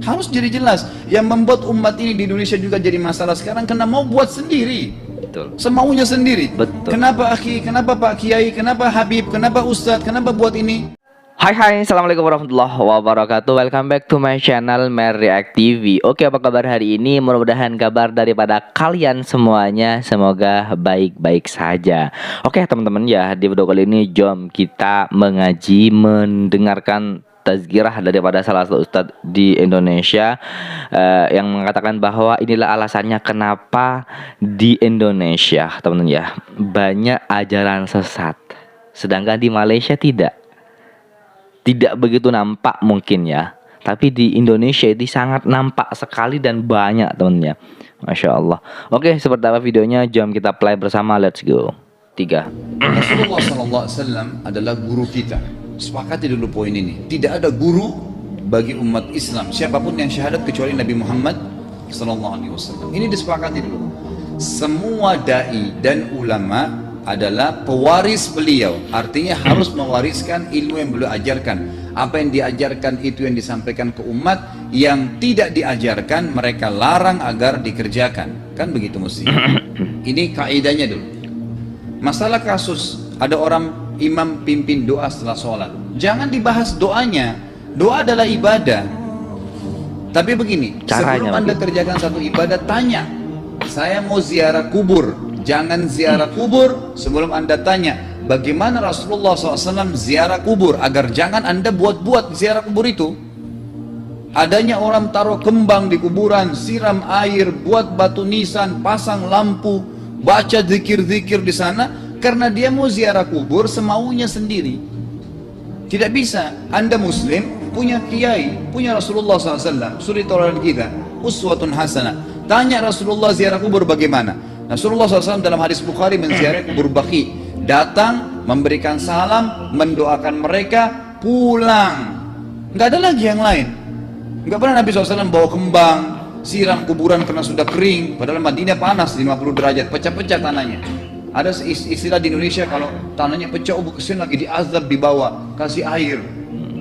Harus jadi jelas. Yang membuat umat ini di Indonesia juga jadi masalah sekarang karena mau buat sendiri. Betul. Semaunya sendiri. Betul. Kenapa akhi, kenapa Pak Kiai, kenapa Habib, kenapa Ustadz, kenapa buat ini? Hai, assalamualaikum warahmatullahi wabarakatuh. Welcome back to my channel Mer React TV. Oke, apa kabar hari ini? Mudah-mudahan kabar daripada kalian semuanya semoga baik-baik saja. Oke teman-teman ya, di video kali ini jom kita mengaji, mendengarkan tazkirah daripada salah satu ustadz di Indonesia yang mengatakan bahwa inilah alasannya kenapa di Indonesia teman-teman ya banyak ajaran sesat, sedangkan di Malaysia tidak begitu nampak mungkin ya, tapi di Indonesia itu sangat nampak sekali dan banyak teman-teman ya. Masya Allah. Oke, seperti apa videonya, jom kita play bersama, let's go. 3. Rasulullah SAW adalah guru kita. Sepakati dulu poin ini. Tidak ada guru bagi umat Islam siapapun yang syahadat kecuali Nabi Muhammad SAW. Ini disepakati dulu. Semua dai dan ulama adalah pewaris beliau, artinya harus mewariskan ilmu yang beliau ajarkan. Apa yang diajarkan itu yang disampaikan ke umat, yang tidak diajarkan mereka larang agar dikerjakan. Kan begitu mesti. Ini kaidahnya dulu. Masalah kasus ada orang imam pimpin doa setelah sholat, jangan dibahas doanya. Doa adalah ibadah. Tapi begini, sebelum Anda kerjakan satu ibadah, tanya, saya mau ziarah kubur. Jangan ziarah kubur sebelum Anda tanya bagaimana Rasulullah SAW ziarah kubur, agar jangan Anda buat-buat ziarah kubur itu. Adanya orang taruh kembang di kuburan, siram air, buat batu nisan, pasang lampu, baca zikir-zikir di sana karena dia mau ziarah kubur semaunya sendiri. Tidak bisa. Anda muslim, punya kiai, punya Rasulullah SAW, suri tauladan kita, uswatun hasanah. Tanya Rasulullah ziarah kubur bagaimana. Rasulullah SAW dalam hadis Bukhari menziarahi kubur Baqi, datang, memberikan salam, mendoakan mereka, pulang. Nggak ada lagi yang lain. Nggak pernah Nabi SAW bawa kembang, siram kuburan karena sudah kering, padahal Madinah panas 50 derajat, pecah-pecah tanahnya. Ada istilah di Indonesia, kalau tanahnya pecah, kesin lagi diazab di bawah, kasih air,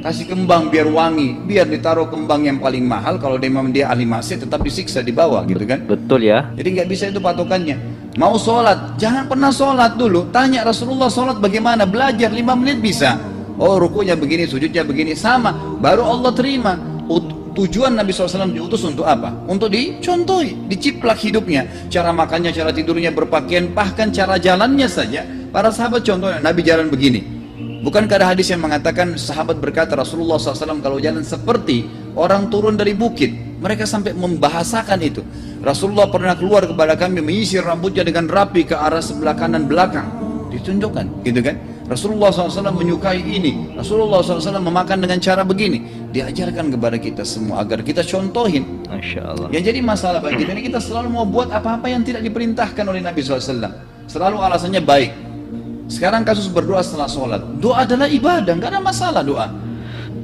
kasih kembang biar wangi, biar ditaruh kembang yang paling mahal. Kalau memang dia ahli maksiat tetap disiksa di bawah, gitu kan? Betul ya. Jadi nggak bisa itu patokannya. Mau sholat, jangan pernah sholat dulu, tanya Rasulullah sholat bagaimana, belajar 5 menit bisa. Oh rukunya begini, sujudnya begini, sama, baru Allah terima. Tujuan Nabi SAW diutus untuk apa? Untuk dicontohi, diciplak hidupnya, cara makannya, cara tidurnya, berpakaian, bahkan cara jalannya saja. Para sahabat contohnya, Nabi jalan begini. Bukankah ada hadis yang mengatakan sahabat berkata Rasulullah SAW kalau jalan seperti orang turun dari bukit. Mereka sampai membahasakan itu. Rasulullah pernah keluar kepada kami menyisir rambutnya dengan rapi ke arah sebelah kanan belakang. Ditunjukkan, gitu kan? Rasulullah SAW menyukai ini. Rasulullah SAW memakan dengan cara begini. Diajarkan kepada kita semua agar kita contohin. Masya Allah. Yang jadi masalah bagi kita ini, kita selalu mau buat apa-apa yang tidak diperintahkan oleh Nabi SAW. Selalu alasannya baik. Sekarang kasus berdoa setelah sholat, doa adalah ibadah, nggak ada masalah doa.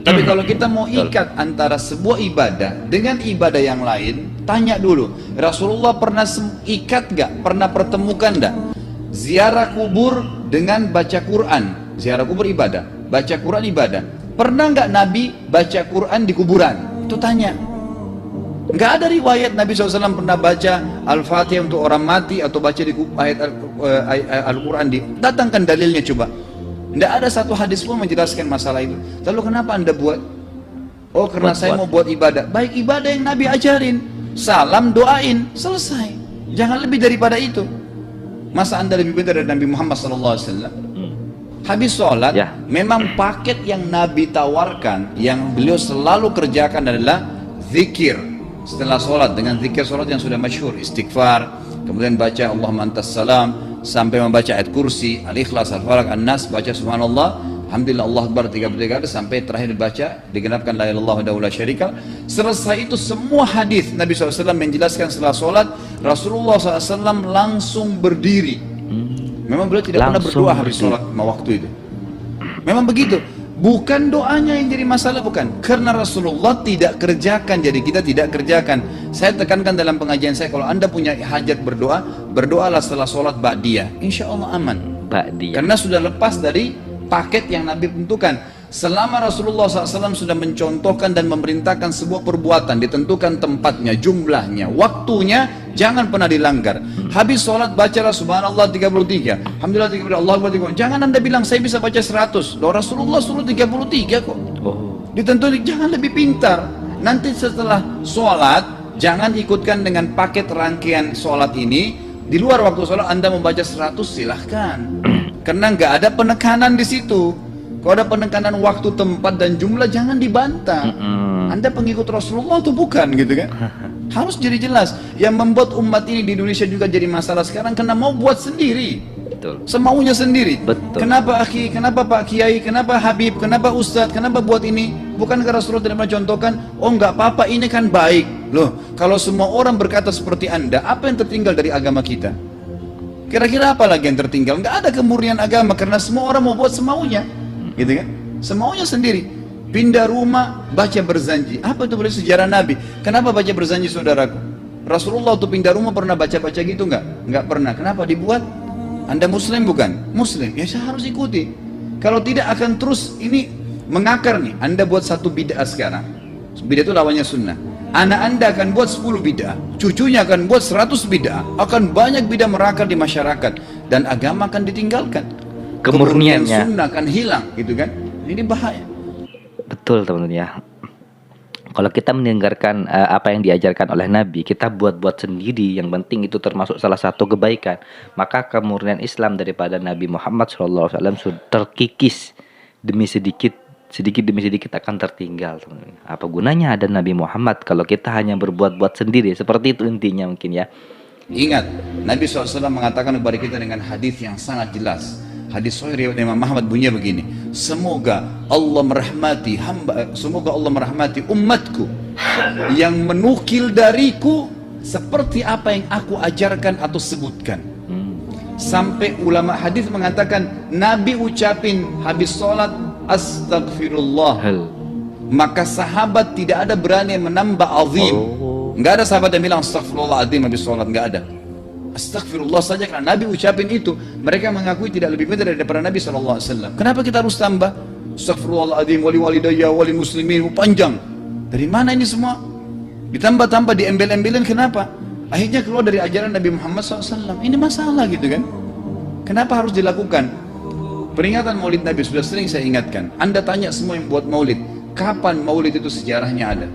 Tapi kalau kita mau ikat antara sebuah ibadah dengan ibadah yang lain, tanya dulu, Rasulullah pernah ikat nggak? Pernah pertemukan nggak? Ziarah kubur dengan baca Quran. Ziarah kubur ibadah, baca Quran ibadah. Pernah nggak Nabi baca Quran di kuburan? Itu tanya. Nggak ada riwayat Nabi SAW pernah baca Al-Fatihah untuk orang mati atau baca di ayat Al-Quran. Datangkan dalilnya coba. Nggak ada satu hadis pun menjelaskan masalah itu. Lalu kenapa Anda buat? Oh karena saya mau buat ibadah. Baik, ibadah yang Nabi ajarin. Salam, doain, selesai. Jangan lebih daripada itu. Masa Anda lebih pintar dari Nabi Muhammad SAW? Habis sholat, memang paket yang Nabi tawarkan, yang beliau selalu kerjakan adalah zikir setelah sholat, dengan zikir sholat yang sudah masyhur, istighfar, kemudian baca Allahumma antas salam, sampai membaca ayat kursi, al-ikhlas, al-falaq, an-nas, baca subhanallah, alhamdulillah, Allah akbar 33 kali, sampai terakhir dibaca digenapkan la ilaha illallah wahdahu la syarika. Selesai itu semua hadis Nabi SAW menjelaskan setelah sholat, Rasulullah SAW langsung berdiri. Memang beliau tidak pernah berdoa habis sholat waktu itu. Memang begitu. Bukan doanya yang jadi masalah, bukan. Karena Rasulullah tidak kerjakan, jadi kita tidak kerjakan. Saya tekankan dalam pengajian saya, kalau Anda punya hajat berdoa, berdoalah setelah sholat ba'diyah. Insya Allah aman. Ba'diyah. Karena sudah lepas dari paket yang Nabi tentukan. Selama Rasulullah SAW sudah mencontohkan dan memerintahkan sebuah perbuatan, ditentukan tempatnya, jumlahnya, waktunya, jangan pernah dilanggar. Habis sholat bacalah subhanallah 33, alhamdulillah 33, Allah Akbar 33. Jangan anda bilang saya bisa baca 100. Loh, Rasulullah suruh 33 kok. Ditentukan, jangan lebih pintar. Nanti setelah sholat, jangan ikutkan dengan paket rangkaian sholat ini. Di luar waktu sholat anda membaca 100, silahkan. Karena nggak ada penekanan di situ. Kalau ada penekanan waktu, tempat, dan jumlah, jangan dibantah. Anda pengikut Rasulullah atau bukan gitu kan? Harus jadi jelas. Yang membuat umat ini di Indonesia juga jadi masalah sekarang karena mau buat sendiri. Betul. Semaunya sendiri. Betul. Kenapa akhi, kenapa Pak Kiai, kenapa Habib, kenapa Ustadz, kenapa buat ini? Bukan karena Rasulullah tidak mencontohkan, oh nggak apa-apa, ini kan baik. Loh, kalau semua orang berkata seperti Anda, apa yang tertinggal dari agama kita? Kira-kira apa lagi yang tertinggal? Nggak ada kemurnian agama karena semua orang mau buat semaunya. Gitu kan? Semaunya sendiri. Pindah rumah, baca berzanji. Apa itu berarti sejarah Nabi? Kenapa baca berzanji, saudaraku? Rasulullah waktu pindah rumah pernah baca-baca gitu nggak? Nggak pernah. Kenapa dibuat? Anda Muslim bukan? Muslim. Ya saya harus ikuti. Kalau tidak akan terus ini mengakar nih. Anda buat satu bid'ah sekarang. Bid'ah itu lawannya sunnah. Anak Anda akan buat 10 bid'ah. Cucunya akan buat 100 bid'ah. Akan banyak bid'ah merakar di masyarakat. Dan agama akan ditinggalkan. Kemurniannya sunnah akan hilang gitu kan. Ini bahaya. Betul teman-teman ya. Kalau kita mendengarkan apa yang diajarkan oleh Nabi, kita buat-buat sendiri, yang penting itu termasuk salah satu kebaikan, maka kemurnian Islam daripada Nabi Muhammad SAW sudah terkikis demi sedikit demi sedikit akan tertinggal, teman-teman. Apa gunanya ada Nabi Muhammad kalau kita hanya berbuat-buat sendiri? Seperti itu intinya mungkin ya. Ingat, Nabi SAW mengatakan kepada kita dengan hadis yang sangat jelas. Hadis sahih riwayat Imam Ahmad bunyinya begini: semoga Allah merahmati umatku yang menukil dariku seperti apa yang aku ajarkan atau sebutkan. Sampai ulama hadis mengatakan Nabi ucapin habis sholat astagfirullah, maka sahabat tidak ada berani menambah azim. Nggak ada sahabat yang bilang astagfirullahaladzim habis sholat, nggak ada. Astagfirullah saja karena Nabi ucapin itu. Mereka mengakui tidak lebih benar daripada Nabi SAW. Kenapa kita harus tambah astagfirullahaladzim, wali walidayya, wali muslimin, panjang? Dari mana ini semua? Ditambah-tambah, diembel-embelin, kenapa? Akhirnya keluar dari ajaran Nabi Muhammad SAW. Ini masalah gitu kan? Kenapa harus dilakukan? Peringatan maulid Nabi sudah sering saya ingatkan. Anda tanya semua yang buat maulid, kapan maulid itu sejarahnya ada?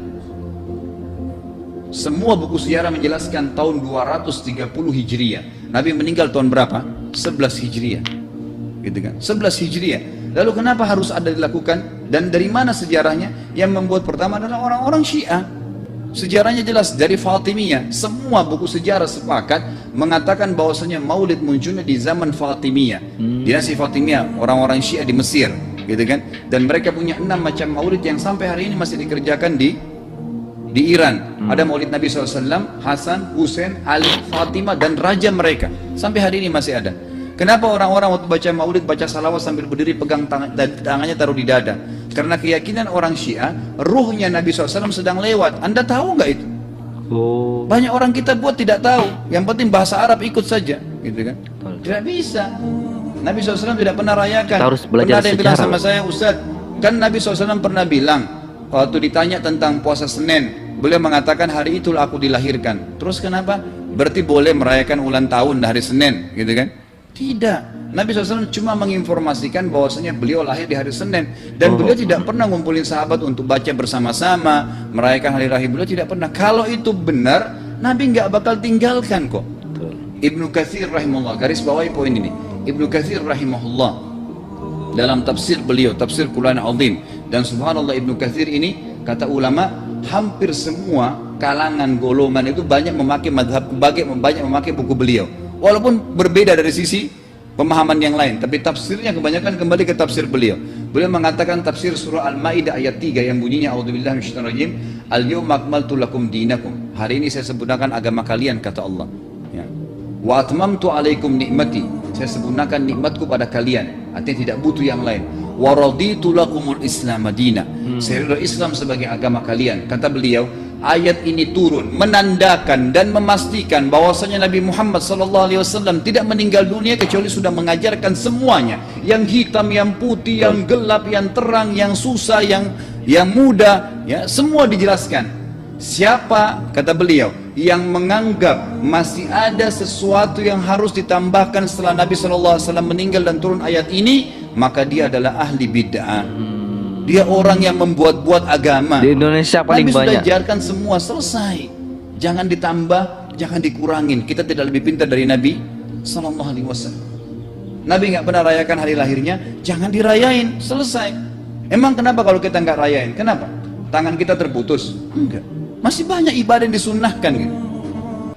Semua buku sejarah menjelaskan tahun 230 Hijriah. Nabi meninggal tahun berapa? 11 Hijriah. Gitu kan? 11 Hijriah. Lalu kenapa harus ada dilakukan? Dan dari mana sejarahnya? Yang membuat pertama adalah orang-orang Syiah. Sejarahnya jelas dari Fatimiyah. Semua buku sejarah sepakat mengatakan bahwasanya maulid munculnya di zaman Fatimiyah. Dinasti Fatimiyah, orang-orang Syiah di Mesir, gitu kan? Dan mereka punya 6 macam maulid yang sampai hari ini masih dikerjakan di Iran. Ada maulid Nabi SAW, Hasan, Husain, Ali, Fatimah, dan raja mereka. Sampai hari ini masih ada. Kenapa orang-orang waktu baca maulid, baca salawat sambil berdiri pegang tangannya taruh di dada? Karena keyakinan orang Syiah, ruhnya Nabi SAW sedang lewat. Anda tahu nggak itu? Banyak orang kita buat tidak tahu. Yang penting bahasa Arab ikut saja, gitu kan? Tidak bisa. Nabi SAW tidak pernah rayakan. Harus belajar pernah ada yang bilang sama saya, Ustaz, kan Nabi SAW pernah bilang, waktu ditanya tentang puasa Senin, beliau mengatakan hari itulah aku dilahirkan. Terus kenapa? Berarti boleh merayakan ulang tahun hari Senin, gitu kan? Tidak. Nabi SAW cuma menginformasikan bahwasanya beliau lahir di hari Senin. Dan beliau tidak pernah ngumpulin sahabat untuk baca bersama-sama, merayakan hari lahir. Beliau tidak pernah. Kalau itu benar, Nabi nggak bakal tinggalkan kok. Ibnu Katsir rahimahullah, garis bawahi poin ini. Ibnu Katsir rahimahullah, dalam tafsir beliau, tafsir Quran Azim. Dan subhanallah Ibnu Katsir ini, kata ulama, hampir semua kalangan golongan itu banyak memakai madhab, banyak memakai buku beliau. Walaupun berbeda dari sisi pemahaman yang lain, tapi tafsirnya kebanyakan kembali ke tafsir beliau. Beliau mengatakan tafsir surah Al-Maidah ayat 3 yang bunyinya a'udzubillahi minasyaitonir rajim, al-yawma akmaltu lakum dinakum. Hari ini saya sempurnakan agama kalian, kata Allah. Ya. Wa atmamtu alaikum nikmati. Saya sempurnakan nikmatku pada kalian. Artinya tidak butuh yang lain. Wa raditu lakumul Islam madina. Saya ridho Islam sebagai agama kalian. Kata beliau, ayat ini turun menandakan dan memastikan bahwasanya Nabi Muhammad SAW tidak meninggal dunia kecuali sudah mengajarkan semuanya, yang hitam, yang putih, yang gelap, yang terang, yang susah, yang muda, ya, semua dijelaskan. Siapa, kata beliau, yang menganggap masih ada sesuatu yang harus ditambahkan setelah Nabi SAW meninggal dan turun ayat ini, maka dia adalah ahli bid'ah. Dia orang yang membuat-buat agama. Di Indonesia paling Nabi banyak. sudah ajarkan semua, selesai. Jangan ditambah, jangan dikurangin. Kita tidak lebih pintar dari Nabi SAW. Nabi nggak pernah rayakan hari lahirnya, jangan dirayain, selesai. Emang kenapa kalau kita nggak rayain? Kenapa? Tangan kita terputus? Enggak. Masih banyak ibadah yang disunnahkan gitu.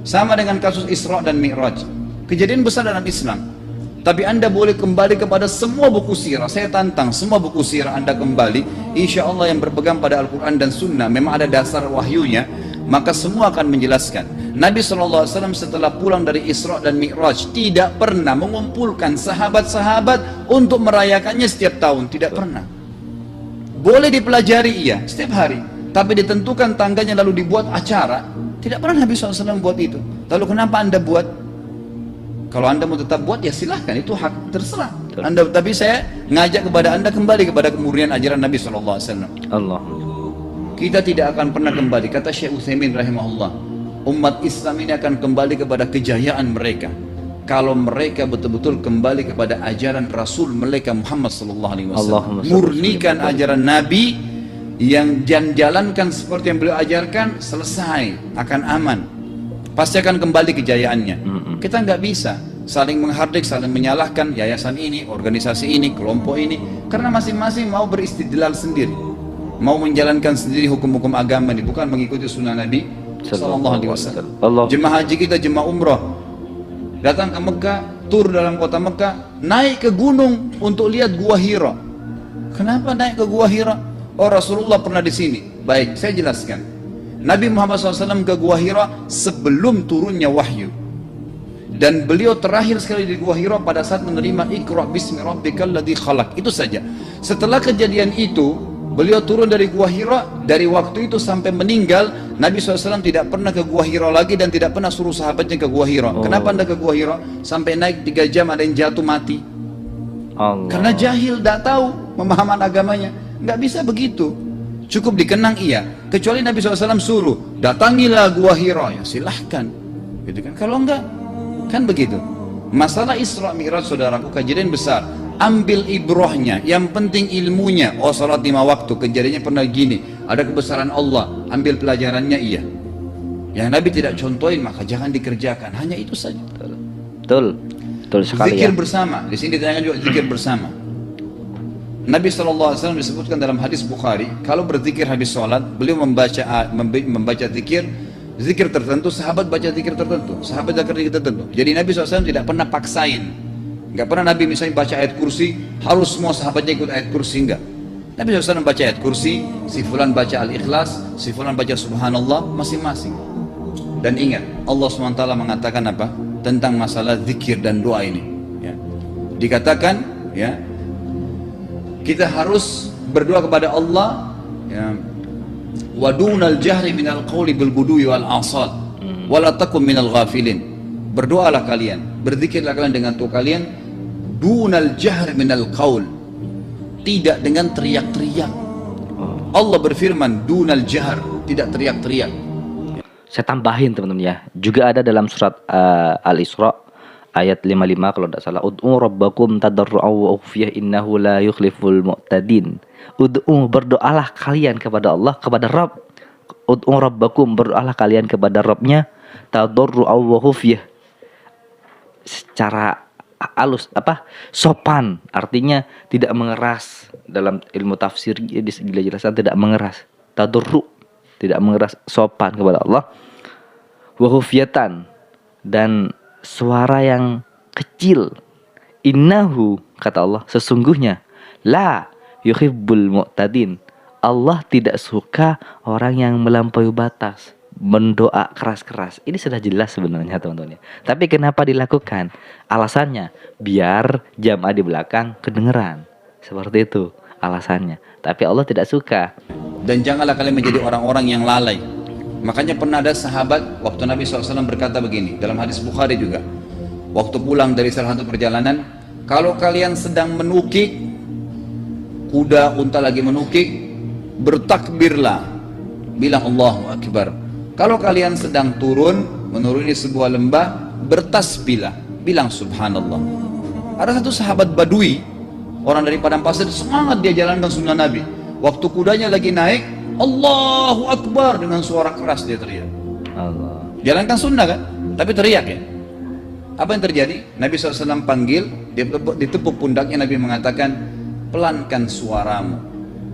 Sama dengan kasus Isra dan Mi'raj, kejadian besar dalam Islam. Tapi Anda boleh kembali kepada semua buku sirah. Saya tantang semua buku sirah Anda kembali, insya Allah yang berpegang pada Al-Quran dan Sunnah, memang ada dasar wahyunya, maka semua akan menjelaskan. Nabi SAW setelah pulang dari Isra dan Mi'raj tidak pernah mengumpulkan sahabat-sahabat untuk merayakannya setiap tahun, tidak pernah. Boleh dipelajari, iya, setiap hari. Tapi ditentukan tangganya lalu dibuat acara, tidak pernah Nabi SAW buat itu. Lalu kenapa Anda buat? Kalau Anda mau tetap buat, ya silahkan, itu hak, terserah Anda. Tapi saya ngajak kepada Anda kembali kepada kemurnian ajaran Nabi SAW. Allah. Kita tidak akan pernah kembali, kata Syekh Utsaimin rahimahullah, umat Islam ini akan kembali kepada kejayaan mereka kalau mereka betul-betul kembali kepada ajaran Rasul mereka Muhammad SAW. Murnikan ajaran Nabi, yang jalankan seperti yang beliau ajarkan, selesai, akan aman, pasti akan kembali kejayaannya. Kita nggak bisa saling menghardik, saling menyalahkan yayasan ini, organisasi ini, kelompok ini, karena masing-masing mau beristidlal sendiri, mau menjalankan sendiri hukum-hukum agama ini, bukan mengikuti sunnah Nabi SAW. Jemaah haji kita, jemaah umrah, datang ke Mekah, tur dalam kota Mekah, naik ke gunung untuk lihat Gua Hira. Kenapa naik ke Gua Hira? Oh, Rasulullah pernah di sini. Baik, saya jelaskan. Nabi Muhammad SAW ke Gua Hira sebelum turunnya wahyu, dan beliau terakhir sekali di Gua Hira pada saat menerima Iqra bismi rabbikal ladzi khalaq. Itu saja. Setelah kejadian itu, beliau turun dari Gua Hira. Dari waktu itu sampai meninggal, Nabi SAW tidak pernah ke Gua Hira lagi dan tidak pernah suruh sahabatnya ke Gua Hira. Kenapa Anda ke Gua Hira? Sampai naik 3 jam ada yang jatuh mati. Allah. Karena jahil, tidak tahu pemahaman agamanya. Nggak bisa begitu. Cukup dikenang, iya. Kecuali Nabi SAW suruh, datangilah Gua Hira, ya silahkan. Gitu kan? Kalau enggak, kan begitu. Masalah Isra Mi'raj, saudaraku, kejadian besar. Ambil ibrahnya, yang penting ilmunya. Oh, salat 5 waktu, kejadiannya pernah gini. Ada kebesaran Allah, ambil pelajarannya, iya. Yang Nabi tidak contohin, maka jangan dikerjakan. Hanya itu saja. Betul, betul sekali. Zikir ya. bersama. Di sini ditanya juga zikir bersama. Nabi SAW disebutkan dalam hadis Bukhari, kalau berzikir habis sholat, beliau membaca zikir tertentu, sahabat baca zikir tertentu, sahabat baca zikir tertentu. Jadi Nabi SAW tidak pernah paksain. Nggak pernah Nabi misalnya baca ayat kursi, harus semua sahabatnya ikut ayat kursi, enggak. Nabi SAW baca ayat kursi, si fulan baca al-ikhlas, si fulan baca subhanallah, masing-masing. Dan ingat, Allah SWT mengatakan apa? Tentang masalah zikir dan doa ini. Ya. Dikatakan, ya, kita harus berdoa kepada Allah, ya, wa dunal jahri minal qawli bil gudwi wal asal wa la takum minal ghafilin. Berdoalah kalian, berzikirlah kalian dengan tuh kalian, dunal jahri minal qawl, tidak dengan teriak-teriak. Allah berfirman dunal jahr, tidak teriak-teriak. Saya tambahin teman-teman ya, juga ada dalam surat Al-Isra ayat 55 kalau tidak salah, ud'u rabbakum tadarru'an wa khufyah innahu la yukhliful mu'tadin. Ud'u, berdoalah kalian kepada Allah, kepada Rabb. Ud'u rabbakum, berdoalah kalian kepada Rabbnya, tadarru'an wa khufyah, secara halus, sopan, artinya tidak mengeras. Dalam ilmu tafsir dijelaskan tidak mengeras, tadarru, tidak mengeras, sopan kepada Allah. Wa khufyatan, dan suara yang kecil. Innahu, kata Allah, sesungguhnya, la yuhibbul mu'tadin, Allah tidak suka orang yang melampaui batas, mendoa keras-keras. Ini sudah jelas sebenarnya teman-teman. Tapi kenapa dilakukan? Alasannya biar jamaah di belakang kedengeran. Seperti itu alasannya. Tapi Allah tidak suka. Dan janganlah kalian menjadi orang-orang yang lalai. Makanya pernah ada sahabat waktu Nabi SAW berkata begini, dalam hadis Bukhari juga, waktu pulang dari salah satu perjalanan, kalau kalian sedang menukik, kuda, unta lagi menukik, bertakbirlah, bilang Allahu Akbar. Kalau kalian sedang menuruni sebuah lembah, bertasbihlah, bilang Subhanallah. Ada satu sahabat Badui, orang dari padang pasir, semangat dia jalankan sunnah Nabi. Waktu kudanya lagi naik, Allahu Akbar, dengan suara keras dia teriak. Allah. Jalankan sunnah kan, tapi teriak ya. Apa yang terjadi? Nabi SAW panggil, dia ditepuk pundaknya, Nabi mengatakan, pelankan suaramu.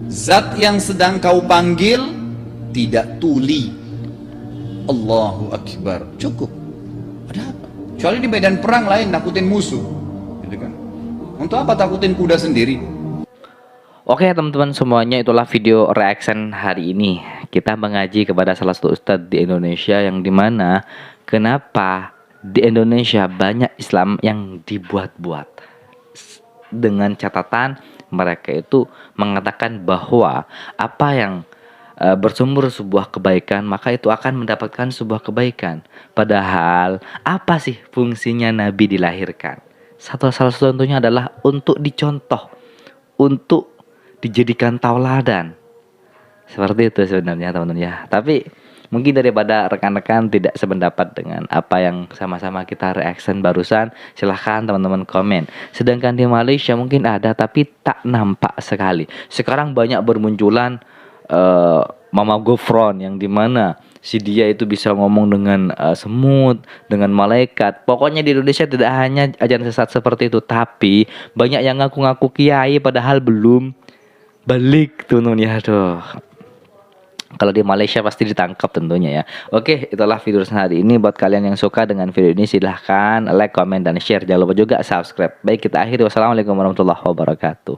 Zat yang sedang kau panggil tidak tuli. Allahu Akbar, cukup. Ada apa? Kecuali di medan perang lain nakutin musuh, gitu kan? Untuk apa takutin kuda sendiri? Oke teman-teman semuanya, itulah video reaction hari ini. Kita mengaji kepada salah satu ustadz di Indonesia, yang dimana kenapa di Indonesia banyak Islam yang dibuat-buat, dengan catatan mereka itu mengatakan bahwa apa yang bersumber sebuah kebaikan, maka itu akan mendapatkan sebuah kebaikan. Padahal apa sih fungsinya Nabi dilahirkan? Salah satu contohnya adalah untuk dicontoh, untuk dijadikan tauladan. Seperti itu sebenarnya teman-teman ya. Tapi mungkin daripada rekan-rekan tidak sependapat dengan apa yang sama-sama kita reaction barusan, silahkan teman-teman komen. Sedangkan di Malaysia mungkin ada tapi tak nampak sekali. Sekarang banyak bermunculan Mama Gofron, yang dimana si dia itu bisa ngomong dengan semut, dengan malaikat. Pokoknya di Indonesia tidak hanya ajaran sesat seperti itu, tapi banyak yang ngaku-ngaku kiai padahal belum balik tuh ya. Aduh. Kalau di Malaysia pasti ditangkap tentunya ya. Oke, itulah video hari ini. Buat kalian yang suka dengan video ini, silahkan like, comment, dan share. Jangan lupa juga subscribe. Baik, kita akhiri. Wassalamualaikum warahmatullahi wabarakatuh.